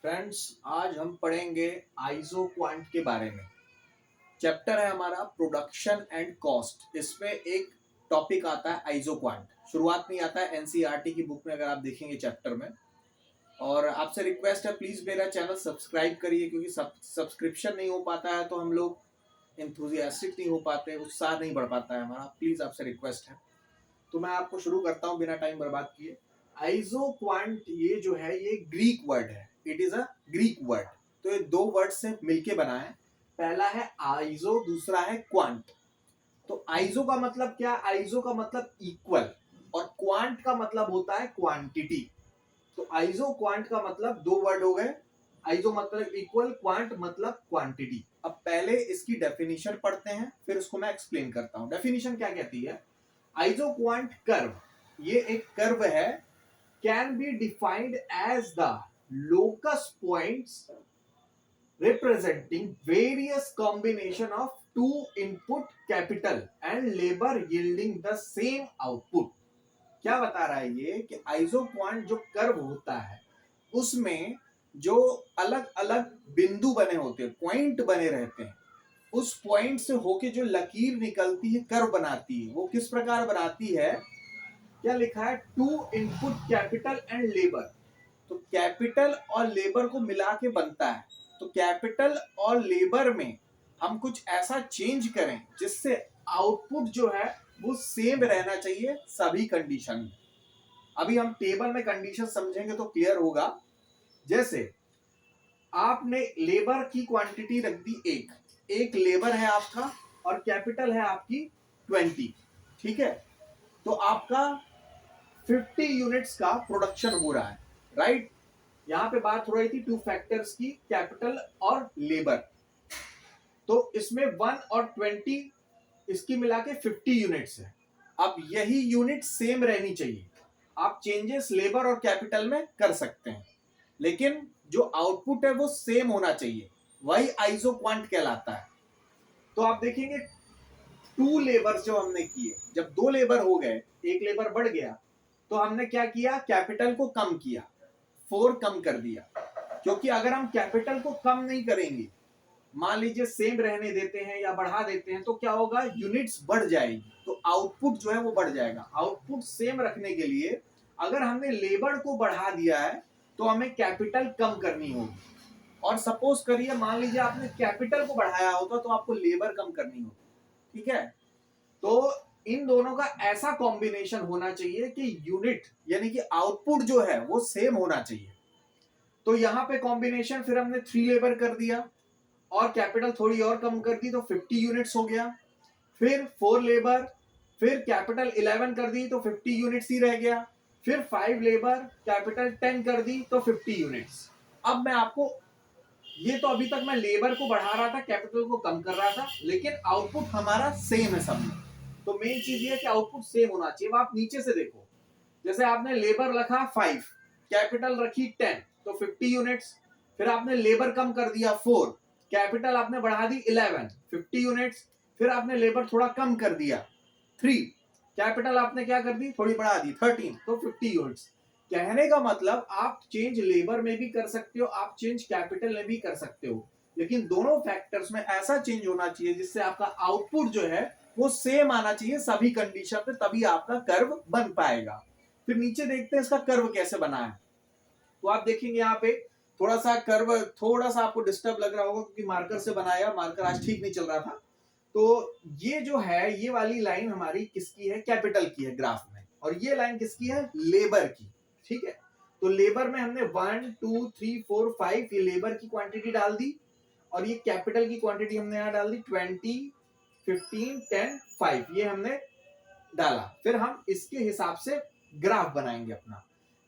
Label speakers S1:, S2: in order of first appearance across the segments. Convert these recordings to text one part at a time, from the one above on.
S1: Friends, आज हम पढ़ेंगे आइजो क्वांट के बारे में। चैप्टर है हमारा प्रोडक्शन एंड कॉस्ट। इसमें एक टॉपिक आता है आइजो क्वांट। शुरुआत में आता है एनसीईआरटी की बुक में, अगर आप देखेंगे चैप्टर में। और आपसे रिक्वेस्ट है, प्लीज मेरा चैनल सब्सक्राइब करिए, क्योंकि सब्सक्रिप्शन नहीं हो पाता है तो हम लोग इंथुजियास्टिक नहीं हो पाते, उत्साह नहीं बढ़ पाता है हमारा। प्लीज आपसे रिक्वेस्ट है। तो मैं आपको शुरू करता हूं बिना टाइम बर्बाद किए। आइजो क्वांट ये जो है ये ग्रीक वर्ड है। It is a Greek word. तो ये दो वर्ड से मिलके बना है। पहला है आइजो, दूसरा है क्वांट। तो आइजो का मतलब क्या? आइजो का मतलब इक्वल, और क्वांट का मतलब होता है क्वांटिटी। तो आइजो क्वांट का मतलब दो वर्ड हो गए। आइजो मतलब इक्वल, क्वांट मतलब क्वांटिटी। अब पहले इसकी डेफिनेशन पढ़ते हैं, फिर उसको मैं एक्सप्लेन करता हूं। डेफिनेशन क्या कहती है? आइजो क्वांट कर्व, ये एक कर्व है, can be defined as the locus points representing various combination of two input capital and labor yielding the same output। क्या बता रहा है ये कि आइजो क्वांट जो कर्व होता है उसमें जो अलग अलग बिंदु बने होते हैं, पॉइंट बने रहते हैं, उस पॉइंट से होके जो लकीर निकलती है, कर्व बनाती है, वो किस प्रकार बनाती है? क्या लिखा है? Two input capital and labour. तो कैपिटल और लेबर को मिला के बनता है। तो कैपिटल और लेबर में हम कुछ ऐसा चेंज करें जिससे आउटपुट जो है वो सेम रहना चाहिए सभी कंडीशन में। अभी हम टेबल में कंडीशन समझेंगे तो क्लियर होगा। जैसे आपने लेबर की क्वांटिटी रख दी एक लेबर है आपका, और कैपिटल है आपकी 20। ठीक है, तो आपका 50 यूनिट्स का प्रोडक्शन हो रहा है, राइट। यहां पे बात हो रही थी टू फैक्टर्स की, कैपिटल और लेबर। तो इसमें 1 और 20, इसकी मिला के 50 यूनिट्स है। अब यही यूनिट सेम रहनी चाहिए। आप चेंजेस लेबर और कैपिटल में कर सकते हैं, लेकिन जो आउटपुट है वो सेम होना चाहिए। वही आइजो क्वांट कहलाता है। तो आप देखेंगे टू लेबर जो हमने किए, जब दो लेबर हो गए, एक लेबर बढ़ गया, तो हमने क्या किया? कैपिटल को कम किया, 4 कम कर दिया। क्योंकि अगर हम कैपिटल को कम नहीं करेंगे, मान लीजिए सेम रहने देते हैं या बढ़ा देते हैं, तो क्या होगा? यूनिट्स बढ़ जाएगी, तो आउटपुट जो है वो बढ़ जाएगा। आउटपुट सेम रखने के लिए अगर हमने लेबर को बढ़ा दिया है तो हमें कैपिटल कम करनी होगी। और सपोज करिए, मान लीजिए आपने कैपिटल को बढ़ाया होता तो आपको लेबर कम करनी होगी। ठीक है, तो इन दोनों का ऐसा कॉम्बिनेशन होना चाहिए कि यूनिट यानी कि आउटपुट जो है वो सेम होना चाहिए। तो यहां पे कॉम्बिनेशन फिर हमने 3 लेबर कर दिया और कैपिटल थोड़ी और कम कर दी तो 50 यूनिट्स हो गया। फिर 4 लेबर, फिर कैपिटल 11 कर दी तो 50 यूनिट्स ही रह गया। फिर 5 लेबर, कैपिटल 10 कर दी तो 50 यूनिट्स। अब मैं आपको, ये तो अभी तक मैं लेबर को बढ़ा रहा था, कैपिटल को कम कर रहा था, लेकिन आउटपुट हमारा सेम है सब में। तो मेन चीज ये है कि आउटपुट सेम होना चाहिए। अब आप नीचे से देखो, जैसे आपने लेबर रखा 5, कैपिटल रखी 10, तो 50 यूनिट्स। फिर आपने लेबर कम कर दिया 4, कैपिटल आपने बढ़ा दी 11, 50 यूनिट्स। फिर आपने लेबर थोड़ा कम कर दिया 3, कैपिटल आपने क्या कर दी? थोड़ी बढ़ा दी 13, तो 50 यूनिट्स। कहने का मतलब आप चेंज लेबर में भी कर सकते हो, आप चेंज कैपिटल में भी कर सकते हो, लेकिन दोनों फैक्टर्स में ऐसा चेंज होना चाहिए जिससे आपका आउटपुट जो है वो सेम आना चाहिए सभी कंडीशन पे, तभी आपका कर्व बन पाएगा। फिर नीचे देखते हैं इसका कर्व कैसे बना है। तो आप देखेंगे यहाँ पे थोड़ा सा कर्व, थोड़ा सा आपको डिस्टर्ब लग रहा होगा क्योंकि मार्कर से बनाया, मार्कर आज ठीक नहीं चल रहा था। तो ये जो है, ये वाली लाइन हमारी किसकी है? कैपिटल की है ग्राफ में, और ये लाइन किसकी है? लेबर की। ठीक है, तो लेबर में हमने 1 2 3 4 5 ये लेबर की क्वांटिटी डाल दी, और ये कैपिटल की क्वांटिटी हमने यहाँ डाल दी 20 15 10 5, ये हमने डाला। फिर हम इसके हिसाब से ग्राफ बनाएंगे अपना।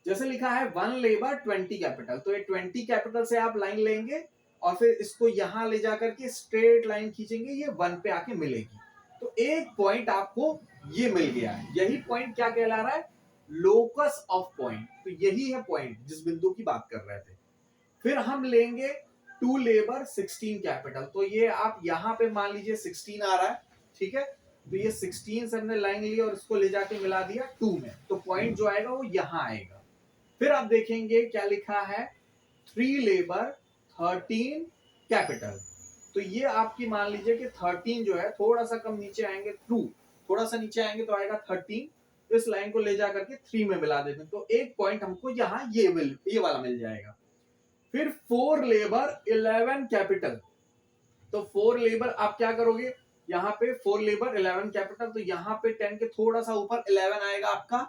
S1: जैसे लिखा है 1 लेबर 20 कैपिटल, तो ये 20 कैपिटल से आप लाइन लेंगे और फिर इसको यहां ले जाकर के स्ट्रेट लाइन खींचेंगे, ये 1 पे आके मिलेगी। तो एक पॉइंट आपको ये मिल गया है। यही पॉइंट क्या कहला रहा है? Locus of point. तो यही है पॉइंट जिस बिंदु की बात कर रहे थे। फिर हम लेंगे 2 लेबर 16 कैपिटल, तो ये आप यहां पे मान लीजिए 16 आ रहा है। ठीक है, तो ये 16 से हमने लाइन ली और इसको ले जाके मिला दिया 2 में, तो पॉइंट जो आएगा वो यहां आएगा। फिर आप देखेंगे क्या लिखा है 3 लेबर 13 कैपिटल। तो ये आपकी मान लीजिए कि 13 जो है थोड़ा सा कम नीचे आएंगे, ट्रू थोड़ा सा नीचे आएंगे तो आएगा 13। तो इस लाइन को ले जाकर के 3 में मिला देते हैं, तो एक पॉइंट हमको यहाँ ये वाला मिल जाएगा। फिर 4 लेबर 11 कैपिटल। तो 4 लेबर आप क्या करोगे, यहाँ पे 4 लेबर 11 कैपिटल, तो यहाँ पे 10 के थोड़ा सा ऊपर 11 आएगा आपका,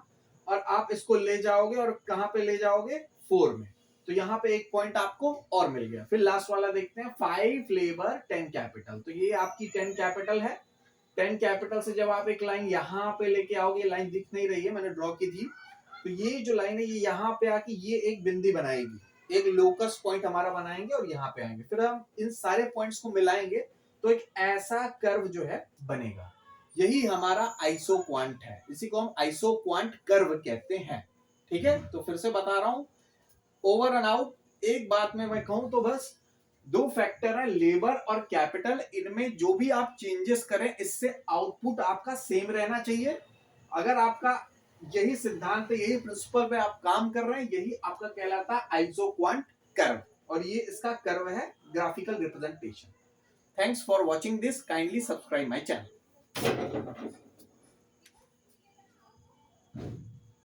S1: और आप इसको ले जाओगे और कहां पे ले जाओगे, 4 में। तो यहाँ पे एक पॉइंट आपको और मिल गया। फिर लास्ट वाला देखते हैं, 5 लेबर 10 कैपिटल। तो ये आपकी 10 कैपिटल है। 10 कैपिटल से जब आप एक लाइन यहाँ पे लेके आओगे, लाइन दिख नहीं रही है, मैंने ड्रॉ की थी, तो ये जो लाइन है ये यहाँ पे आके ये एक बिंदी बनाएगी, एक लोकस पॉइंट हमारा बनाएंगे और यहाँ पे आएंगे। फिर हम इन सारे पॉइंट्स को मिलाएंगे तो एक ऐसा कर्व जो है बनेगा। यही हमारा आइसो क्वांट है, इसी को हम आइसो क्वांट कर्व कहते हैं। ठीक है, तो फिर से बता रहा हूं, ओवर एंड आउट। एक बात में मैं कहूं तो बस 2 फैक्टर है, लेबर और कैपिटल। इनमें जो भी आप चेंजेस करें, इससे आउटपुट आपका सेम रहना चाहिए। अगर आपका यही सिद्धांत, यही प्रिंसिपल पे आप काम कर रहे हैं, यही आपका कहलाता है आइसो क्वांट कर्व, और ये इसका कर्व है, graphical representation. Thanks for watching this, kindly subscribe my channel.